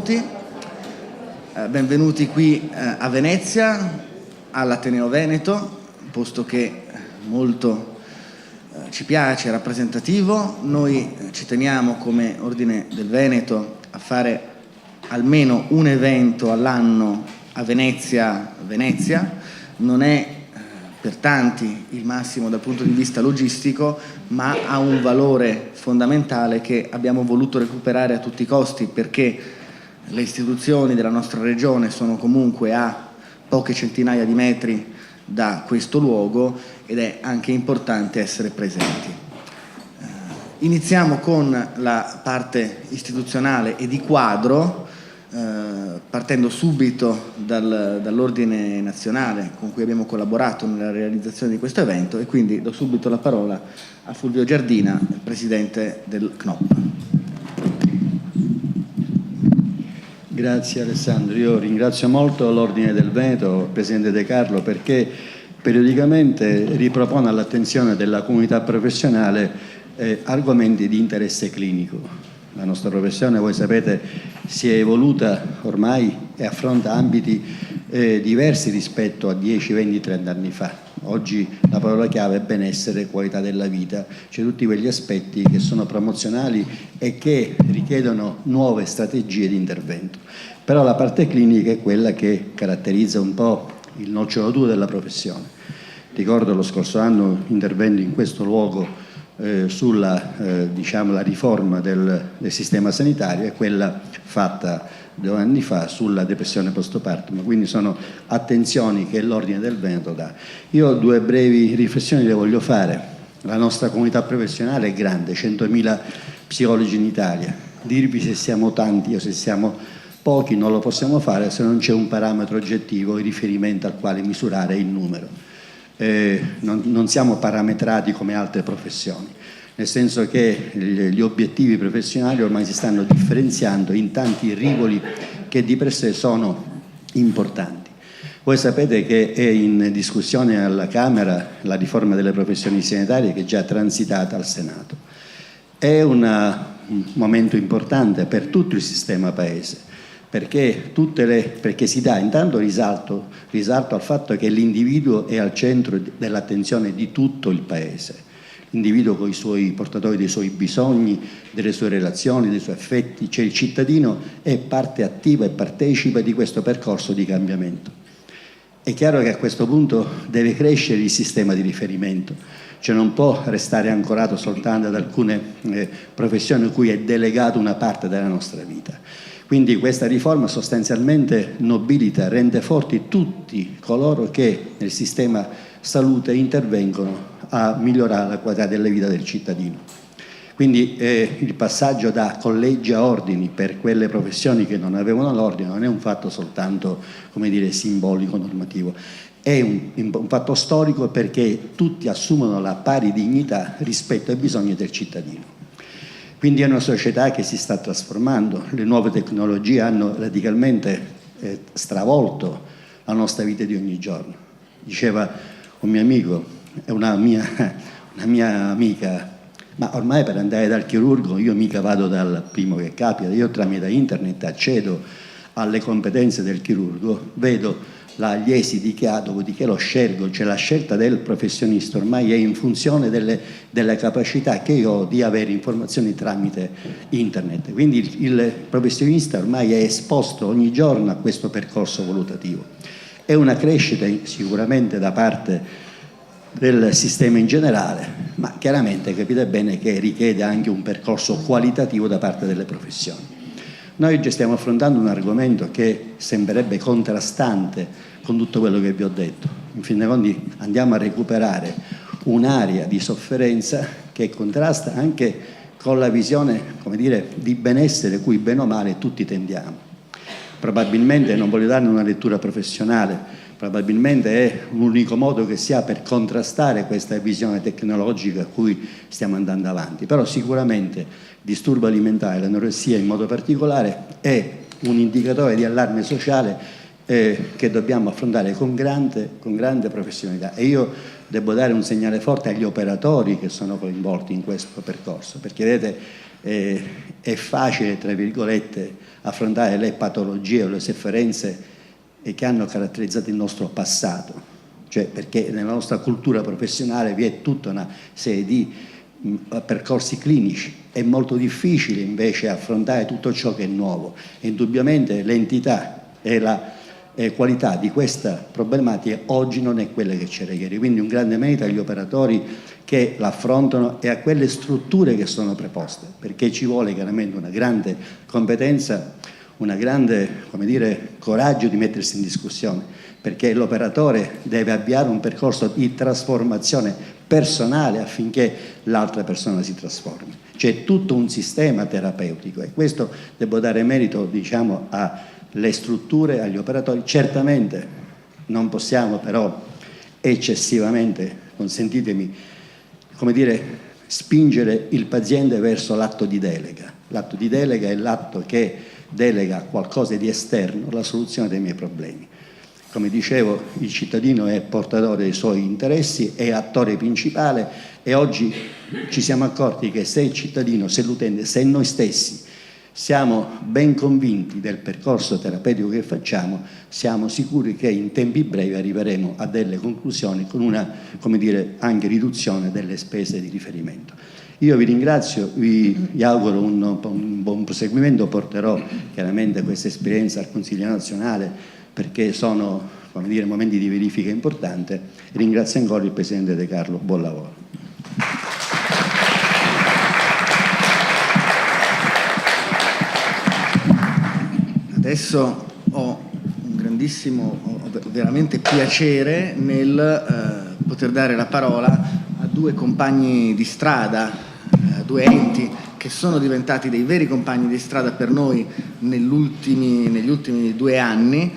tutti, benvenuti qui a Venezia, all'Ateneo Veneto, posto che molto ci piace, è rappresentativo. Noi ci teniamo come Ordine del Veneto a fare almeno un evento all'anno a Venezia. Non è per tanti il massimo dal punto di vista logistico, ma ha un valore fondamentale che abbiamo voluto recuperare a tutti i costi, perché le istituzioni della nostra regione sono comunque a poche centinaia di metri da questo luogo ed è anche importante essere presenti. Iniziamo con la parte istituzionale e di quadro, partendo subito dall'Ordine Nazionale con cui abbiamo collaborato nella realizzazione di questo evento, e quindi do subito la parola a Fulvio Giardina, Presidente del CNOP. Grazie Alessandro, io ringrazio molto l'Ordine del Veneto, il Presidente De Carlo, perché periodicamente ripropone all'attenzione della comunità professionale argomenti di interesse clinico. La nostra professione, voi sapete, si è evoluta ormai e affronta ambiti diversi rispetto a 10, 20, 30 anni fa. Oggi la parola chiave è benessere e qualità della vita, cioè tutti quegli aspetti che sono promozionali e che richiedono nuove strategie di intervento. Però la parte clinica è quella che caratterizza un po' il nocciolo duro della professione. Ricordo lo scorso anno intervento in questo luogo sulla la riforma del sistema sanitario e quella fatta 2 anni fa sulla depressione postpartum, quindi sono attenzioni che l'Ordine del Veneto dà. Io 2 brevi riflessioni le voglio fare. La nostra comunità professionale è grande, 100.000 psicologi in Italia. Dirvi se siamo tanti o se siamo pochi non lo possiamo fare se non c'è un parametro oggettivo in riferimento al quale misurare il numero. Non siamo parametrati come altre professioni, nel senso che gli obiettivi professionali ormai si stanno differenziando in tanti rivoli che di per sé sono importanti. Voi sapete che è in discussione alla Camera la riforma delle professioni sanitarie, che è già transitata al Senato. È un momento importante per tutto il sistema Paese, perché si dà intanto risalto al fatto che l'individuo è al centro dell'attenzione di tutto il Paese, l'individuo con i suoi portatori dei suoi bisogni, delle sue relazioni, dei suoi affetti, cioè il cittadino è parte attiva e partecipa di questo percorso di cambiamento. È chiaro che a questo punto deve crescere il sistema di riferimento, cioè non può restare ancorato soltanto ad alcune professioni a cui è delegata una parte della nostra vita. Quindi questa riforma sostanzialmente nobilita, rende forti tutti coloro che nel sistema salute intervengono a migliorare la qualità della vita del cittadino. Quindi il passaggio da collegi a ordini per quelle professioni che non avevano l'ordine non è un fatto soltanto, come dire, simbolico, normativo, è un fatto storico, perché tutti assumono la pari dignità rispetto ai bisogni del cittadino. Quindi è una società che si sta trasformando, le nuove tecnologie hanno radicalmente stravolto la nostra vita di ogni giorno. Diceva un mio amico, una mia amica, ma ormai per andare dal chirurgo io mica vado dal primo che capita, io tramite internet accedo alle competenze del chirurgo, vedo gli esiti che ha, dopodiché lo scelgo, cioè la scelta del professionista ormai è in funzione delle capacità che io ho di avere informazioni tramite internet. Quindi il professionista ormai è esposto ogni giorno a questo percorso valutativo. È una crescita sicuramente da parte del sistema in generale, ma chiaramente capite bene che richiede anche un percorso qualitativo da parte delle professioni. Noi oggi stiamo affrontando un argomento che sembrerebbe contrastante con tutto quello che vi ho detto. In fin dei conti andiamo a recuperare un'area di sofferenza che contrasta anche con la visione, come dire, di benessere cui bene o male tutti tendiamo. Probabilmente, non voglio darne una lettura professionale, probabilmente è l'unico modo che si ha per contrastare questa visione tecnologica a cui stiamo andando avanti, però sicuramente disturbo alimentare, l'anoressia in modo particolare, è un indicatore di allarme sociale che dobbiamo affrontare con grande professionalità. E io devo dare un segnale forte agli operatori che sono coinvolti in questo percorso, perché vedete è facile, tra virgolette, affrontare le patologie o le sofferenze che hanno caratterizzato il nostro passato, cioè perché nella nostra cultura professionale vi è tutta una serie di percorsi clinici. È molto difficile invece affrontare tutto ciò che è nuovo, e indubbiamente l'entità e la qualità di questa problematica oggi non è quella che c'era ieri, quindi un grande merito agli operatori che l'affrontano e a quelle strutture che sono preposte, perché ci vuole chiaramente una grande competenza, una grande, come dire, coraggio di mettersi in discussione, perché l'operatore deve avviare un percorso di trasformazione personale affinché l'altra persona si trasformi. C'è tutto un sistema terapeutico, e questo devo dare merito, diciamo, alle strutture, agli operatori. Certamente non possiamo però eccessivamente, consentitemi, come dire, spingere il paziente verso l'atto di delega. L'atto di delega è l'atto che delega a qualcosa di esterno la soluzione dei miei problemi. Come dicevo, il cittadino è portatore dei suoi interessi, è attore principale, e oggi ci siamo accorti che se il cittadino, se l'utente, se noi stessi siamo ben convinti del percorso terapeutico che facciamo, siamo sicuri che in tempi brevi arriveremo a delle conclusioni con una, come dire, anche riduzione delle spese di riferimento. Io vi ringrazio, vi auguro un buon proseguimento, porterò chiaramente questa esperienza al Consiglio nazionale, perché sono, come dire, momenti di verifica importante. Ringrazio ancora il Presidente De Carlo, buon lavoro. Adesso ho un grandissimo, veramente piacere nel poter dare la parola a due compagni di strada, due enti che sono diventati dei veri compagni di strada per noi negli ultimi 2 anni.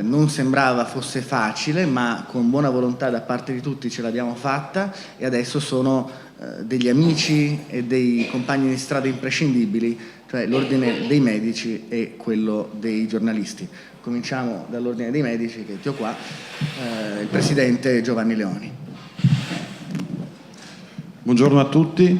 Non sembrava fosse facile, ma con buona volontà da parte di tutti ce l'abbiamo fatta, e adesso sono degli amici e dei compagni di strada imprescindibili, cioè l'ordine dei medici e quello dei giornalisti. Cominciamo dall'ordine dei medici, che ho qua, il presidente Giovanni Leoni. Buongiorno a tutti,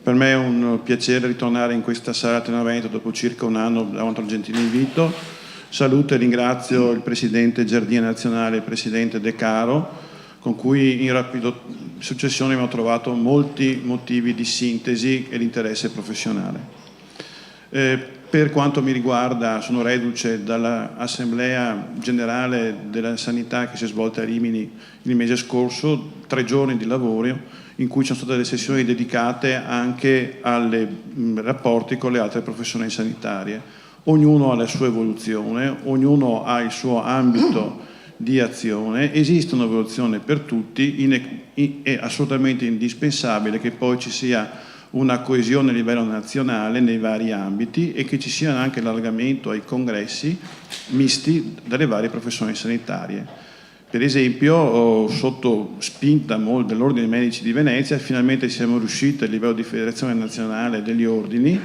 per me è un piacere ritornare in questa sala a Tenerife dopo circa un anno davanti al gentile invito. Saluto e ringrazio il Presidente Giardina Nazionale e il Presidente De Caro, con cui in rapida successione abbiamo trovato molti motivi di sintesi e di interesse professionale. Per quanto mi riguarda, sono reduce dall'Assemblea Generale della Sanità che si è svolta a Rimini il mese scorso, 3 giorni di lavoro in cui ci sono state delle sessioni dedicate anche ai rapporti con le altre professioni sanitarie. Ognuno ha la sua evoluzione, ognuno ha il suo ambito di azione, esiste un'evoluzione per tutti, è assolutamente indispensabile che poi ci sia una coesione a livello nazionale nei vari ambiti e che ci sia anche l'allargamento ai congressi misti dalle varie professioni sanitarie. Per esempio, sotto spinta dell'Ordine dei Medici di Venezia, finalmente siamo riusciti a livello di Federazione Nazionale degli Ordini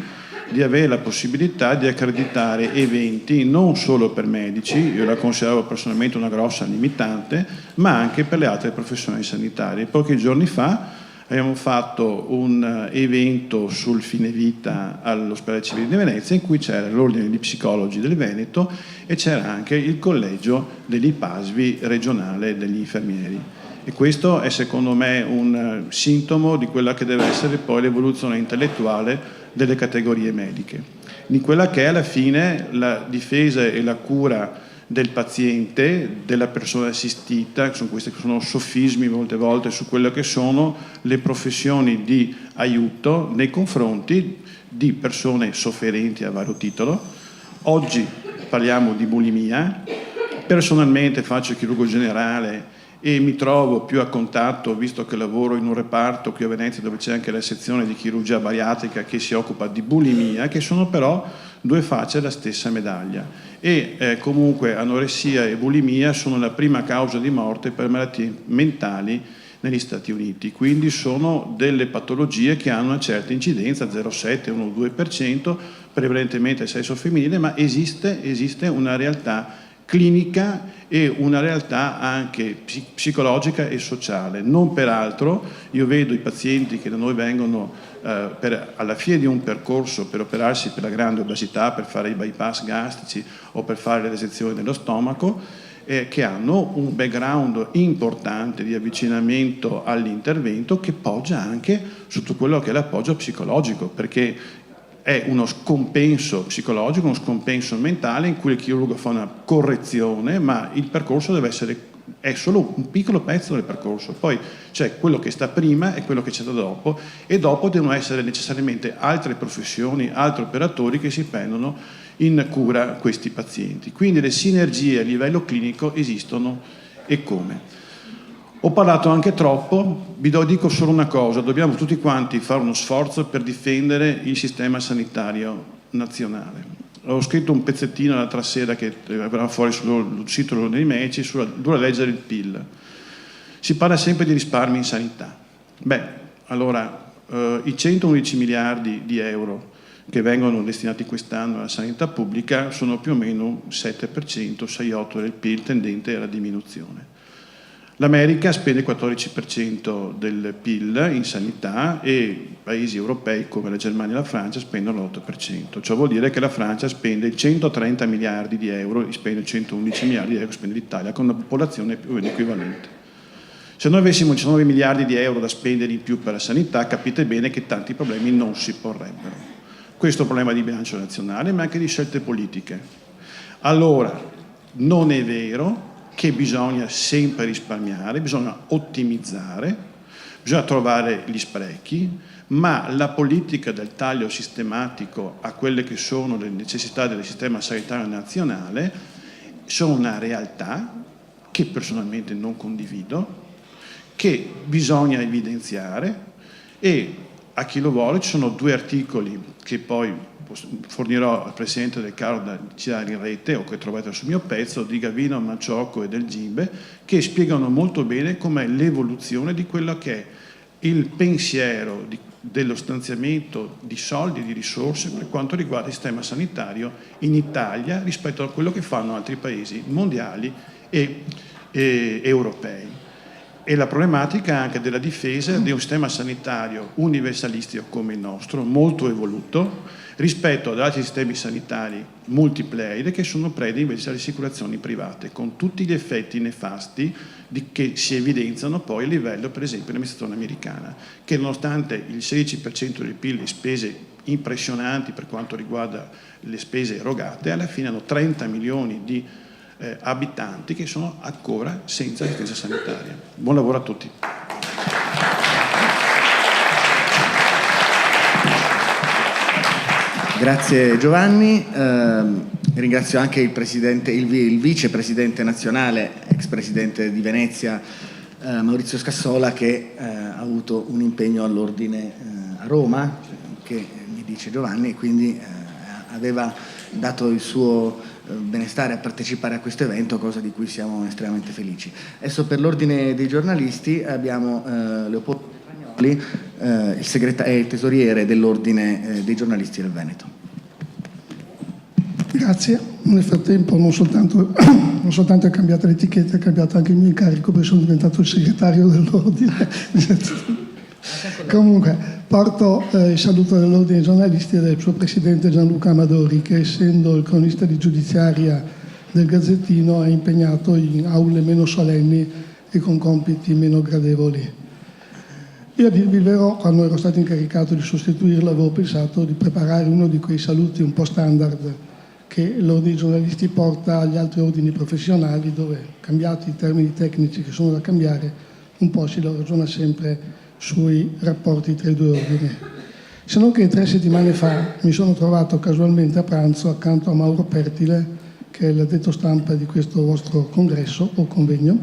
di avere la possibilità di accreditare eventi non solo per medici, io la consideravo personalmente una grossa limitante, ma anche per le altre professioni sanitarie. Pochi giorni fa abbiamo fatto un evento sul fine vita all'Ospedale Civile di Venezia, in cui c'era l'Ordine di Psicologi del Veneto e c'era anche il collegio dell'IPASVI regionale degli infermieri. E questo è secondo me un sintomo di quella che deve essere poi l'evoluzione intellettuale delle categorie mediche, di quella che è alla fine la difesa e la cura del paziente, della persona assistita. Questi sono sofismi molte volte su quelle che sono le professioni di aiuto nei confronti di persone sofferenti a vario titolo. Oggi parliamo di bulimia. Personalmente faccio chirurgo generale e mi trovo più a contatto, visto che lavoro in un reparto qui a Venezia dove c'è anche la sezione di chirurgia bariatrica che si occupa di bulimia, che sono però 2 facce della stessa medaglia. E comunque anoressia e bulimia sono la prima causa di morte per malattie mentali negli Stati Uniti, quindi sono delle patologie che hanno una certa incidenza, 0,7, 1,2%, prevalentemente al sesso femminile, ma esiste una realtà clinica e una realtà anche psicologica e sociale. Non peraltro io vedo i pazienti che da noi vengono alla fine di un percorso per operarsi per la grande obesità, per fare i bypass gastrici o per fare le resezioni dello stomaco, che hanno un background importante di avvicinamento all'intervento che poggia anche sotto quello che è l'appoggio psicologico, perché è uno scompenso psicologico, uno scompenso mentale in cui il chirurgo fa una correzione, ma il percorso è solo un piccolo pezzo del percorso. Poi c'è quello che sta prima e quello che c'è da dopo, e dopo devono essere necessariamente altre professioni, altri operatori che si prendono in cura questi pazienti. Quindi le sinergie a livello clinico esistono, e come? Ho parlato anche troppo, vi dico solo una cosa: dobbiamo tutti quanti fare uno sforzo per difendere il sistema sanitario nazionale. Ho scritto un pezzettino l'altra sera che verrà fuori sul sito dei medici sulla leggere il PIL. Si parla sempre di risparmi in sanità. Allora, i 111 miliardi di euro che vengono destinati quest'anno alla sanità pubblica sono più o meno 7%, 6-8% del PIL, tendente alla diminuzione. L'America spende il 14% del PIL in sanità, e paesi europei come la Germania e la Francia spendono l'8%. Ciò vuol dire che la Francia spende 130 miliardi di euro, spende 111 miliardi di euro, spende l'Italia, con una popolazione più o meno equivalente. Se noi avessimo 19 miliardi di euro da spendere in più per la sanità, capite bene che tanti problemi non si porrebbero. Questo è un problema di bilancio nazionale, ma anche di scelte politiche. Allora, non è vero che bisogna sempre risparmiare, bisogna ottimizzare, bisogna trovare gli sprechi, ma la politica del taglio sistematico a quelle che sono le necessità del sistema sanitario nazionale sono una realtà che personalmente non condivido, che bisogna evidenziare, e a chi lo vuole ci sono 2 articoli che poi fornirò al Presidente del Carlo da girare in rete, o che trovate sul mio pezzo, di Gavino Manciocco e del Gimbe, che spiegano molto bene com'è l'evoluzione di quello che è il pensiero dello stanziamento di soldi e di risorse per quanto riguarda il sistema sanitario in Italia rispetto a quello che fanno altri paesi mondiali e europei. E la problematica anche della difesa di un sistema sanitario universalistico come il nostro, molto evoluto, rispetto ad altri sistemi sanitari multiplayer che sono prede invece alle assicurazioni private, con tutti gli effetti nefasti che si evidenziano poi a livello, per esempio, dell'amministrazione americana, che nonostante il 16% del PIL e spese impressionanti per quanto riguarda le spese erogate, alla fine hanno 30 milioni di abitanti che sono ancora senza assistenza sanitaria. Buon lavoro a tutti. Grazie Giovanni, ringrazio anche il vicepresidente nazionale, ex presidente di Venezia, Maurizio Scassola, che ha avuto un impegno all'ordine a Roma, che mi dice Giovanni, e quindi aveva dato il suo benestare a partecipare a questo evento, cosa di cui siamo estremamente felici. Adesso per l'ordine dei giornalisti abbiamo Leopoldo Spagnoli, il tesoriere dell'ordine dei giornalisti del Veneto. Grazie. Nel frattempo non soltanto è cambiata l'etichetta, è cambiato anche il mio incarico, perché sono diventato il segretario dell'ordine. Comunque porto il saluto dell'ordine dei giornalisti e del suo presidente Gianluca Amadori, che essendo il cronista di giudiziaria del Gazzettino è impegnato in aule meno solenni e con compiti meno gradevoli. Io, a dirvi il vero, quando ero stato incaricato di sostituirlo avevo pensato di preparare uno di quei saluti un po' standard che l'ordine dei giornalisti porta agli altri ordini professionali, dove, cambiati i termini tecnici che sono da cambiare, un po' si ragiona sempre sui rapporti tra i 2 ordini. Se non che 3 settimane fa mi sono trovato casualmente a pranzo accanto a Mauro Pertile, che è l'addetto stampa di questo vostro congresso, o convegno,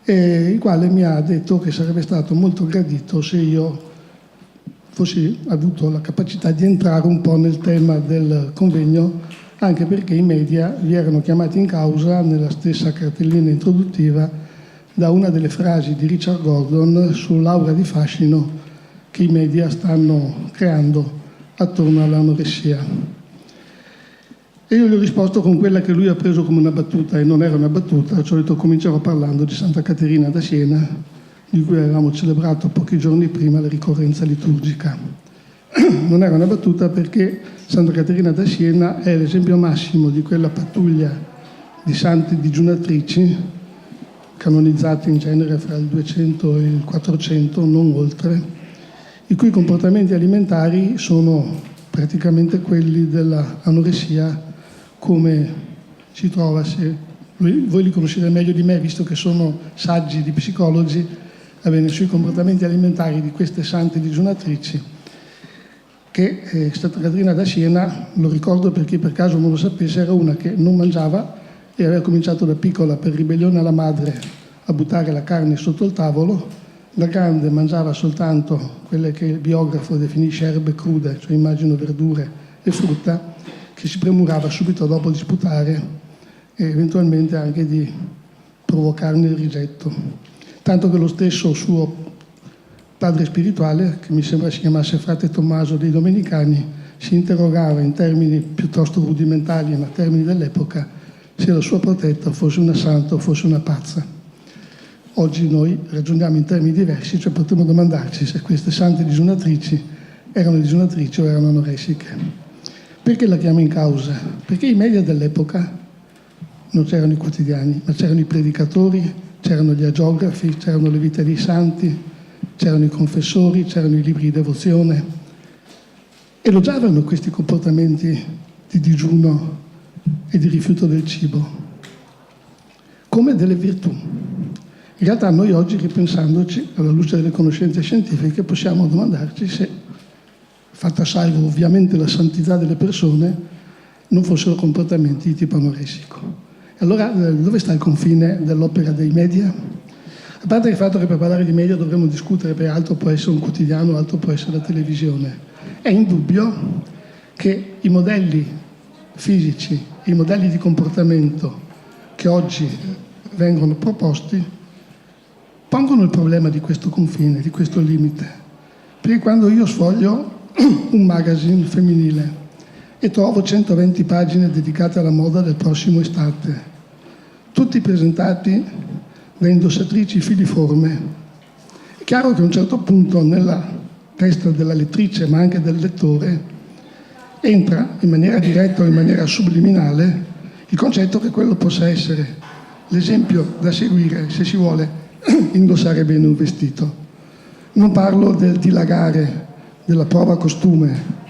il quale mi ha detto che sarebbe stato molto gradito se io fossi avuto la capacità di entrare un po' nel tema del convegno, anche perché i media vi erano chiamati in causa nella stessa cartellina introduttiva da una delle frasi di Richard Gordon sull'aura di fascino che i media stanno creando attorno all'anoressia. E io gli ho risposto con quella che lui ha preso come una battuta, e non era una battuta, cioè ho detto: comincerò parlando di Santa Caterina da Siena, di cui avevamo celebrato pochi giorni prima la ricorrenza liturgica. Non era una battuta, perché Santa Caterina da Siena è l'esempio massimo di quella pattuglia di santi digiunatrici, canonizzati in genere fra il 200 e il 400, non oltre, i cui comportamenti alimentari sono praticamente quelli dell'anoressia, come si trova, se voi li conoscete meglio di me, visto che sono saggi di psicologi, sui comportamenti alimentari di queste sante digiunatrici, che Santa Caterina da Siena, lo ricordo per chi per caso non lo sapesse, era una che non mangiava e aveva cominciato da piccola, per ribellione alla madre, a buttare la carne sotto il tavolo. Da grande mangiava soltanto quelle che il biografo definisce erbe crude, cioè immagino verdure e frutta, che si premurava subito dopo di sputare e eventualmente anche di provocarne il rigetto. Tanto che lo stesso suo padre spirituale, che mi sembra si chiamasse frate Tommaso dei Domenicani, si interrogava in termini piuttosto rudimentali, ma termini dell'epoca, se la sua protetta fosse una santa o fosse una pazza. Oggi noi ragioniamo in termini diversi, cioè potremmo domandarci se queste sante digiunatrici erano digiunatrici o erano anoressiche. Perché la chiamo in causa? Perché i media dell'epoca non c'erano i quotidiani, ma c'erano i predicatori, c'erano gli agiografi, c'erano le vite dei santi, c'erano i confessori, c'erano i libri di devozione. Elogiavano questi comportamenti di digiuno e di rifiuto del cibo come delle virtù. In realtà noi oggi, ripensandoci, alla luce delle conoscenze scientifiche, possiamo domandarci se, fatta salvo ovviamente la santità delle persone, non fossero comportamenti di tipo anoressico. Allora, dove sta il confine dell'opera dei media? A parte il fatto che per parlare di media dovremmo discutere, perché altro può essere un quotidiano, altro può essere la televisione. È indubbio che i modelli fisici, i modelli di comportamento che oggi vengono proposti pongono il problema di questo confine, di questo limite. Perché quando io sfoglio un magazine femminile e trovo 120 pagine dedicate alla moda del prossimo estate, tutti presentati da indossatrici filiforme, è chiaro che a un certo punto nella testa della lettrice, ma anche del lettore, entra in maniera diretta o in maniera subliminale il concetto che quello possa essere l'esempio da seguire se si vuole indossare bene un vestito. Non parlo del dilagare della prova costume,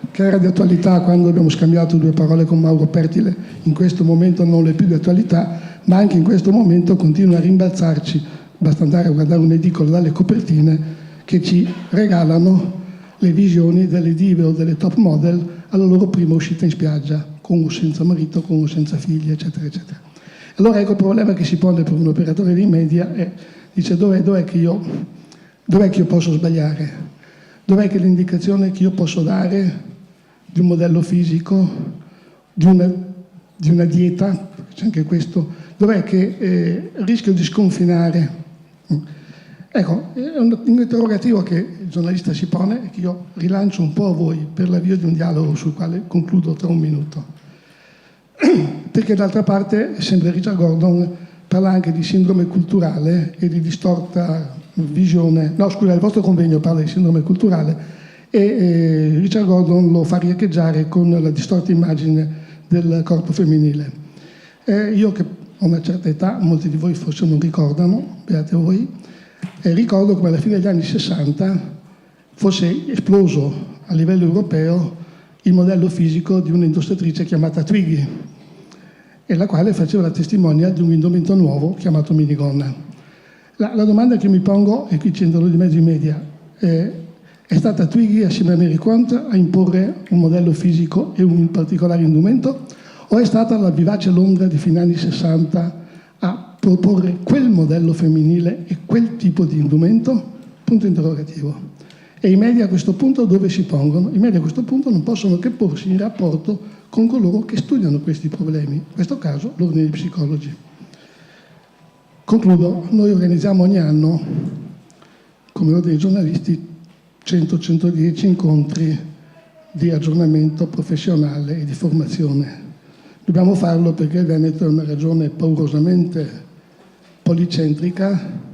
che era di attualità quando abbiamo scambiato due parole con Mauro Pertile, in questo momento non è più di attualità, ma anche in questo momento continua a rimbalzarci, basta andare a guardare un'edicola dalle copertine che ci regalano le visioni delle dive o delle top model alla loro prima uscita in spiaggia, con o senza marito, con o senza figli, eccetera, eccetera. Allora ecco il problema che si pone per un operatore dei media è, dice, dov'è che io posso sbagliare? Dov'è che l'indicazione che io posso dare di un modello fisico, di una dieta, c'è anche questo, dov'è che rischio di sconfinare? Ecco, è un interrogativo che il giornalista si pone e che io rilancio un po' a voi per l'avvio di un dialogo sul quale concludo tra un minuto. Perché d'altra parte, sempre Richard Gordon parla anche di sindrome culturale e di distorta visione. No, scusa, il vostro convegno parla di sindrome culturale e Richard Gordon lo fa riecheggiare con la distorta immagine del corpo femminile. Io che ho una certa età, molti di voi forse non ricordano, beate voi, ricordo come alla fine degli anni 60 fosse esploso a livello europeo il modello fisico di un'indossatrice chiamata Twiggy, e la quale faceva la testimonial di un indumento nuovo chiamato minigonna. La domanda che mi pongo, e qui c'entrano di mezzo i media, è stata Twiggy assieme a Mary Quant a imporre un modello fisico e un particolare indumento, o è stata la vivace Londra di fine anni 60 a proporre quel modello femminile e quel tipo di indumento? Punto interrogativo. E i media a questo punto dove si pongono? I media a questo punto non possono che porsi in rapporto con coloro che studiano questi problemi, in questo caso l'ordine dei psicologi. Concludo, noi organizziamo ogni anno, come ordine dei giornalisti, 100-110 incontri di aggiornamento professionale e di formazione. Dobbiamo farlo perché il Veneto è una regione paurosamente policentrica,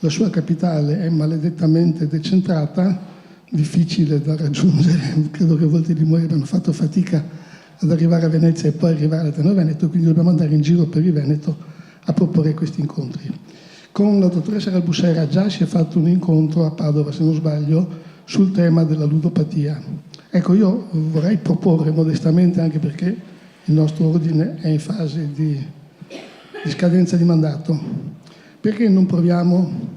La sua capitale è maledettamente decentrata, difficile da raggiungere, credo che molti di noi abbiano fatto fatica ad arrivare a Venezia e poi arrivare all'Ateneo Veneto, quindi dobbiamo andare in giro per il Veneto a proporre questi incontri. Con la dottoressa Galbussera già si è fatto un incontro a Padova, se non sbaglio, sul tema della ludopatia. Ecco, io vorrei proporre modestamente, anche perché il nostro ordine è in fase di scadenza di mandato, perché non proviamo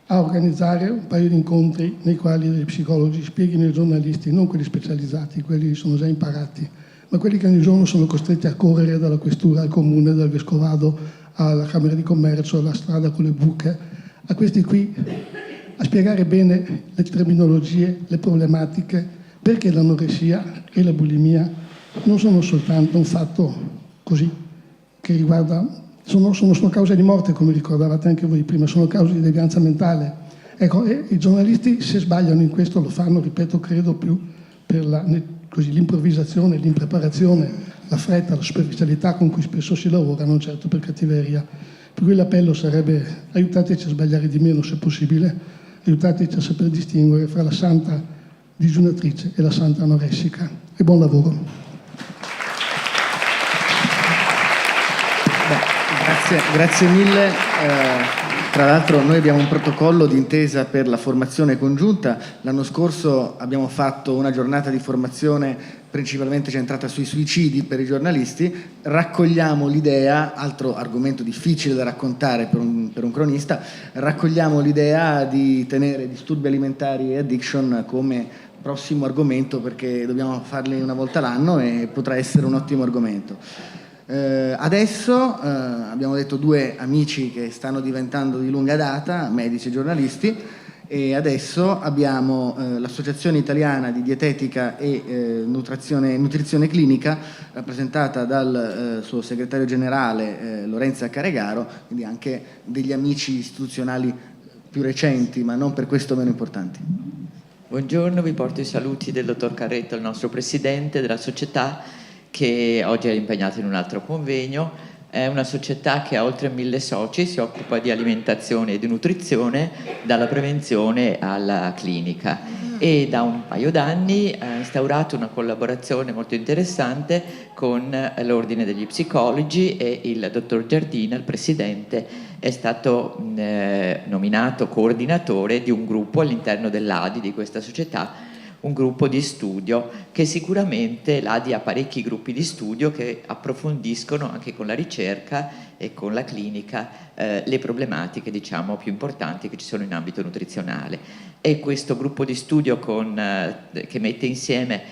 a organizzare un paio di incontri nei quali gli psicologi spieghino ai giornalisti, non quelli specializzati, quelli sono già imparati, ma quelli che ogni giorno sono costretti a correre dalla questura al comune, dal vescovado alla Camera di Commercio, alla strada con le buche, a questi qui a spiegare bene le terminologie, le problematiche, perché l'anoressia e la bulimia non sono soltanto un fatto così che riguarda, sono cause di morte, come ricordavate anche voi prima, sono cause di devianza mentale. Ecco, e i giornalisti, se sbagliano in questo, lo fanno, ripeto, credo più per l'improvvisazione, l'impreparazione, la fretta, la superficialità con cui spesso si lavora, non certo per cattiveria. Per cui l'appello sarebbe: aiutateci a sbagliare di meno se possibile, aiutateci a saper distinguere fra la santa digiunatrice e la santa anoressica. E buon lavoro. Grazie mille. Tra l'altro noi abbiamo un protocollo d'intesa per la formazione congiunta. L'anno scorso abbiamo fatto una giornata di formazione principalmente centrata sui suicidi per i giornalisti. Raccogliamo l'idea, altro argomento difficile da raccontare per un cronista, raccogliamo l'idea di tenere disturbi alimentari e addiction come prossimo argomento, perché dobbiamo farli una volta l'anno e potrà essere un ottimo argomento. Adesso abbiamo detto due amici che stanno diventando di lunga data, medici e giornalisti, e adesso abbiamo l'Associazione Italiana di Dietetica e Nutrizione Clinica, rappresentata dal suo segretario generale Lorenza Caregaro, quindi anche degli amici istituzionali più recenti, ma non per questo meno importanti. Buongiorno, vi porto i saluti del dottor Carretto, il nostro presidente della società, che oggi è impegnato in un altro convegno. È una società che ha oltre 1000 soci, si occupa di alimentazione e di nutrizione, dalla prevenzione alla clinica, e da un paio d'anni ha instaurato una collaborazione molto interessante con l'Ordine degli Psicologi, e il dottor Giardina, il presidente, è stato nominato coordinatore di un gruppo all'interno dell'ADI di questa società, un gruppo di studio che sicuramente l'ADI ha parecchi gruppi di studio che approfondiscono anche con la ricerca e con la clinica le problematiche, diciamo, più importanti che ci sono in ambito nutrizionale. E questo gruppo di studio che mette insieme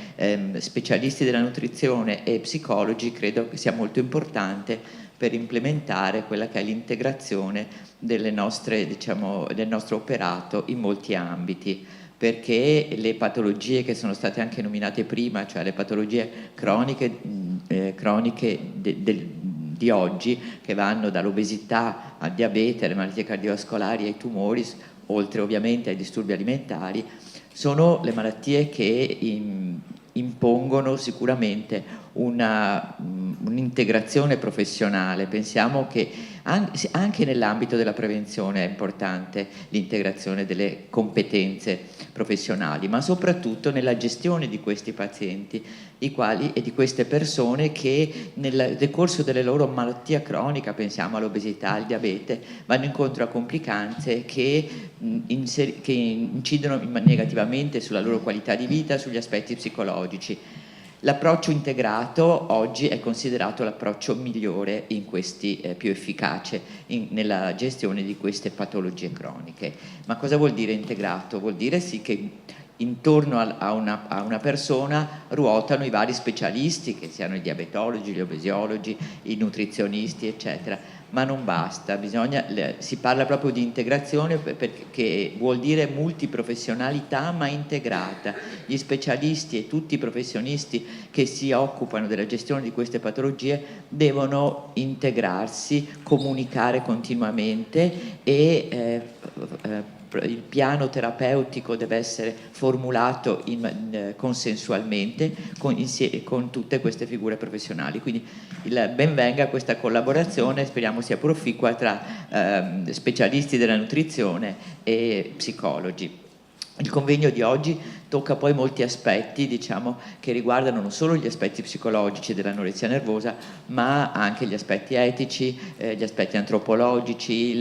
specialisti della nutrizione e psicologi credo che sia molto importante per implementare quella che è l'integrazione del nostro operato in molti ambiti, perché le patologie che sono state anche nominate prima, cioè le patologie croniche di oggi, che vanno dall'obesità al diabete, alle malattie cardiovascolari, ai tumori, oltre ovviamente ai disturbi alimentari, sono le malattie che impongono sicuramente un'integrazione professionale. Pensiamo che anche nell'ambito della prevenzione è importante l'integrazione delle competenze professionali, ma soprattutto nella gestione di questi pazienti e di queste persone che nel decorso delle loro malattia cronica, pensiamo all'obesità, al diabete, vanno incontro a complicanze che incidono negativamente sulla loro qualità di vita, sugli aspetti psicologici. L'approccio integrato oggi è considerato l'approccio migliore in questi, più efficace nella gestione di queste patologie croniche. Ma cosa vuol dire integrato? Vuol dire sì che intorno a una persona ruotano i vari specialisti, che siano i diabetologi, gli obesiologi, i nutrizionisti, eccetera. Ma non basta, si parla proprio di integrazione, perché vuol dire multiprofessionalità ma integrata. Gli specialisti e tutti i professionisti che si occupano della gestione di queste patologie devono integrarsi, comunicare continuamente e il piano terapeutico deve essere formulato consensualmente con tutte queste figure professionali. Quindi ben venga questa collaborazione, speriamo sia proficua tra specialisti della nutrizione e psicologi. Il convegno di oggi tocca poi molti aspetti, diciamo, che riguardano non solo gli aspetti psicologici dell'anoressia nervosa, ma anche gli aspetti etici, gli aspetti antropologici,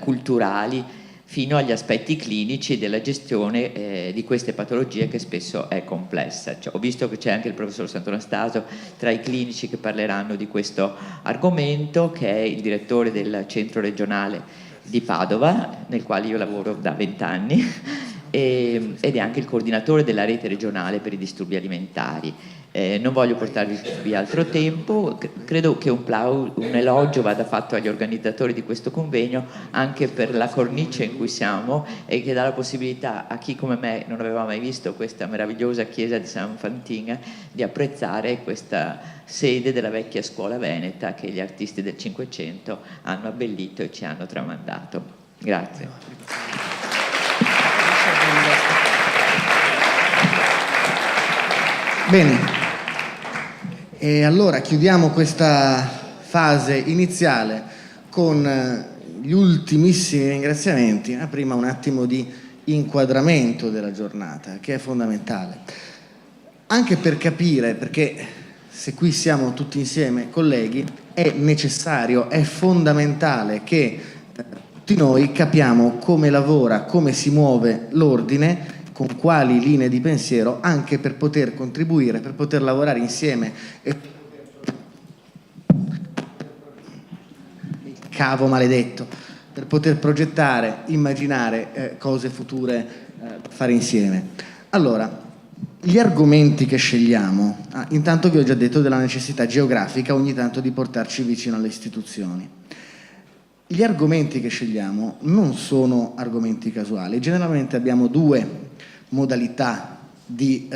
culturali, fino agli aspetti clinici della gestione di queste patologie, che spesso è complessa. Ho visto che c'è anche il professor Sant'Anastaso tra i clinici che parleranno di questo argomento, che è il direttore del centro regionale di Padova, nel quale io lavoro da 20 anni, ed è anche il coordinatore della rete regionale per i disturbi alimentari. Non voglio portarvi via altro tempo, credo che un elogio vada fatto agli organizzatori di questo convegno, anche per la cornice in cui siamo e che dà la possibilità a chi come me non aveva mai visto questa meravigliosa chiesa di San Fantin di apprezzare questa sede della vecchia scuola veneta che gli artisti del Cinquecento hanno abbellito e ci hanno tramandato. Grazie. Bene, e allora chiudiamo questa fase iniziale con gli ultimissimi ringraziamenti, ma prima un attimo di inquadramento della giornata, che è fondamentale, anche per capire, perché se qui siamo tutti insieme colleghi, è necessario, è fondamentale che tutti noi capiamo come lavora, come si muove l'ordine, con quali linee di pensiero, anche per poter contribuire, per poter lavorare insieme e cavo maledetto, per poter progettare, immaginare cose future fare insieme. Allora, gli argomenti che scegliamo, intanto vi ho già detto della necessità geografica ogni tanto di portarci vicino alle istituzioni. Gli argomenti che scegliamo non sono argomenti casuali, generalmente abbiamo due modalità di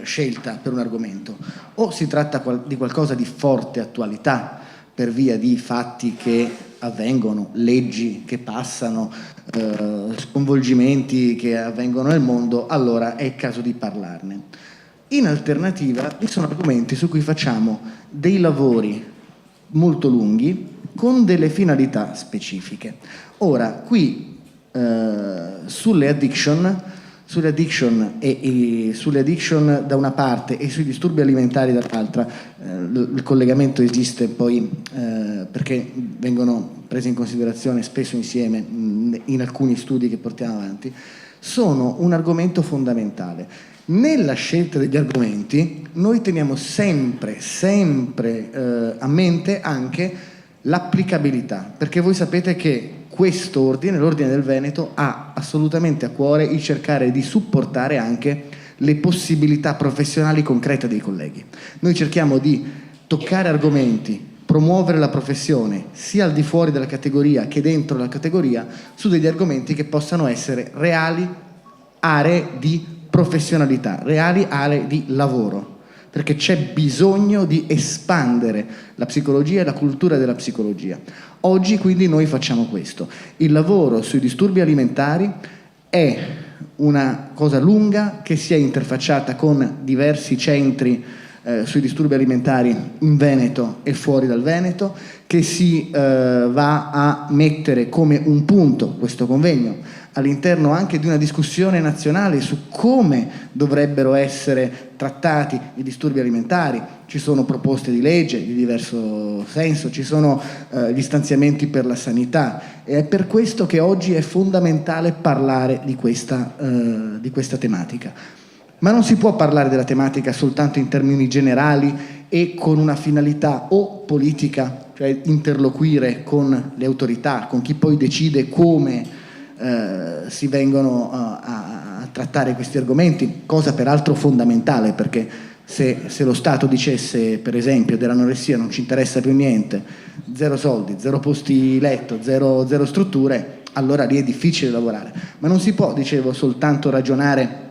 scelta per un argomento: o si tratta di qualcosa di forte attualità per via di fatti che avvengono, leggi che passano, sconvolgimenti che avvengono nel mondo, allora è il caso di parlarne. In alternativa vi sono argomenti su cui facciamo dei lavori molto lunghi con delle finalità specifiche. Ora, qui sulle addiction da una parte e sui disturbi alimentari dall'altra, il collegamento esiste poi perché vengono presi in considerazione spesso insieme in alcuni studi che portiamo avanti, sono un argomento fondamentale. Nella scelta degli argomenti noi teniamo sempre a mente anche l'applicabilità, perché voi sapete che questo ordine, l'Ordine del Veneto, ha assolutamente a cuore il cercare di supportare anche le possibilità professionali concrete dei colleghi. Noi cerchiamo di toccare argomenti, promuovere la professione sia al di fuori della categoria che dentro la categoria su degli argomenti che possano essere reali aree di professionalità, reali aree di lavoro, perché c'è bisogno di espandere la psicologia e la cultura della psicologia. Oggi quindi noi facciamo questo. Il lavoro sui disturbi alimentari è una cosa lunga che si è interfacciata con diversi centri sui disturbi alimentari in Veneto e fuori dal Veneto, che si va a mettere come un punto questo convegno all'interno anche di una discussione nazionale su come dovrebbero essere trattati i disturbi alimentari. Ci sono proposte di legge di diverso senso, ci sono gli stanziamenti per la sanità, e è per questo che oggi è fondamentale parlare di questa tematica. Ma non si può parlare della tematica soltanto in termini generali e con una finalità o politica, cioè interloquire con le autorità, con chi poi decide come si vengono a trattare questi argomenti, cosa peraltro fondamentale, perché se lo Stato dicesse, per esempio, dell'anoressia non ci interessa più niente, zero soldi, zero posti letto, zero strutture, allora lì è difficile lavorare. Ma non si può, dicevo, soltanto ragionare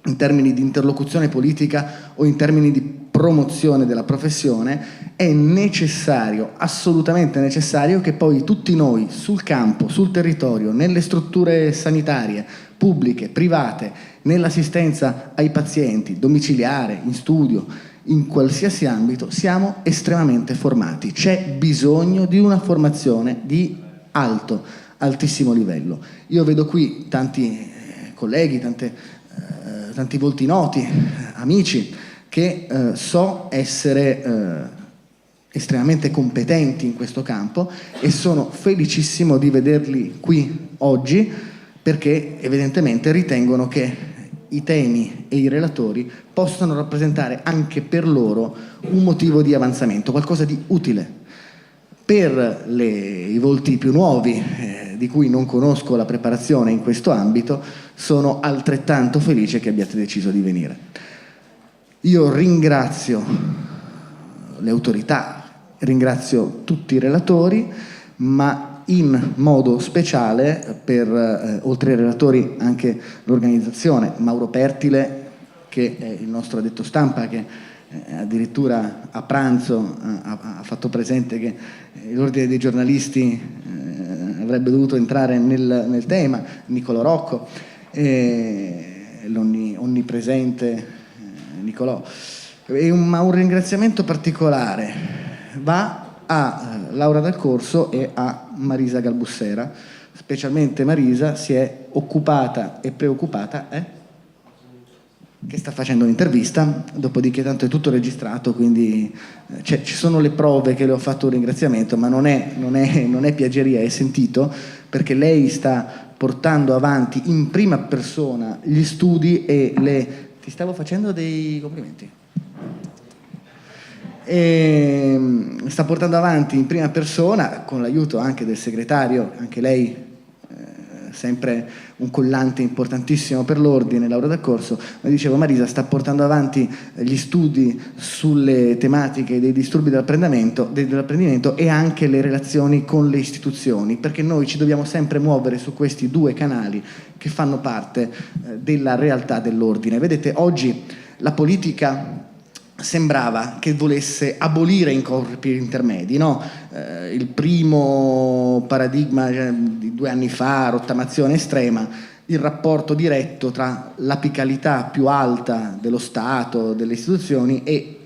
in termini di interlocuzione politica o in termini di promozione della professione, è necessario, assolutamente necessario, che poi tutti noi sul campo, sul territorio, nelle strutture sanitarie, pubbliche, private, nell'assistenza ai pazienti, domiciliare, in studio, in qualsiasi ambito, siamo estremamente formati. C'è bisogno di una formazione di altissimo livello. Io vedo qui tanti colleghi, tanti volti noti, amici, che so essere estremamente competenti in questo campo, e sono felicissimo di vederli qui oggi, perché evidentemente ritengono che i temi e i relatori possano rappresentare anche per loro un motivo di avanzamento, qualcosa di utile. Per i volti più nuovi, di cui non conosco la preparazione in questo ambito, sono altrettanto felice che abbiate deciso di venire. Io ringrazio le autorità, ringrazio tutti i relatori, ma in modo speciale, oltre ai relatori, anche l'organizzazione, Mauro Pertile, che è il nostro addetto stampa, che addirittura a pranzo ha fatto presente che l'ordine dei giornalisti avrebbe dovuto entrare nel tema, Nicolò Rocco, l'onnipresente Nicolò. Ma un ringraziamento particolare va a Laura Dal Corso e a Marisa Galbussera. Specialmente Marisa si è occupata e preoccupata, che sta facendo un'intervista, dopodiché tanto è tutto registrato, quindi ci sono le prove che le ho fatto un ringraziamento, ma non è piaggeria, è sentito, perché lei sta portando avanti in prima persona gli studi e ti stavo facendo dei complimenti. E sta portando avanti in prima persona, con l'aiuto anche del segretario, anche lei sempre un collante importantissimo per l'ordine, Laura Dal Corso. Ma dicevo, Marisa sta portando avanti gli studi sulle tematiche dei disturbi dell'apprendimento e anche le relazioni con le istituzioni, perché noi ci dobbiamo sempre muovere su questi due canali che fanno parte della realtà dell'ordine. Vedete, oggi la politica sembrava che volesse abolire i corpi intermedi, no? Il primo paradigma di 2 anni fa, rottamazione estrema, il rapporto diretto tra l'apicalità più alta dello Stato, delle istituzioni e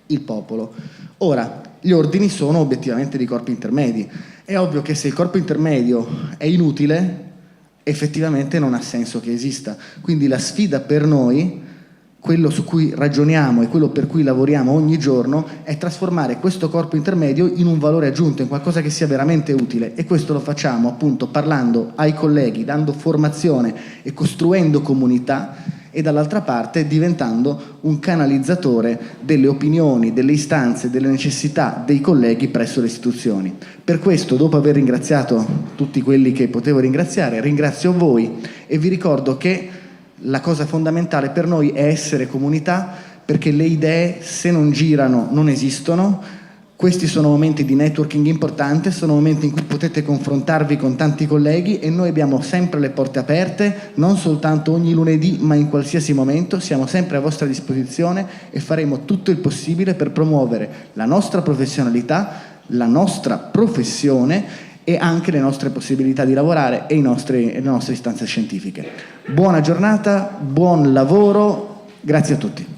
il popolo. Ora, gli ordini sono obiettivamente dei corpi intermedi. È ovvio che se il corpo intermedio è inutile, effettivamente non ha senso che esista. Quindi la sfida per noi, quello su cui ragioniamo e quello per cui lavoriamo ogni giorno, è trasformare questo corpo intermedio in un valore aggiunto, in qualcosa che sia veramente utile, e questo lo facciamo appunto parlando ai colleghi, dando formazione e costruendo comunità, e dall'altra parte diventando un canalizzatore delle opinioni, delle istanze, delle necessità dei colleghi presso le istituzioni. Per questo, dopo aver ringraziato tutti quelli che potevo ringraziare, ringrazio voi e vi ricordo che la cosa fondamentale per noi è essere comunità, perché le idee, se non girano, non esistono. Questi sono momenti di networking importante, sono momenti in cui potete confrontarvi con tanti colleghi, e noi abbiamo sempre le porte aperte, non soltanto ogni lunedì, ma in qualsiasi momento. Siamo sempre a vostra disposizione e faremo tutto il possibile per promuovere la nostra professionalità, la nostra professione e anche le nostre possibilità di lavorare e le nostre istanze scientifiche. Buona giornata, buon lavoro, grazie a tutti.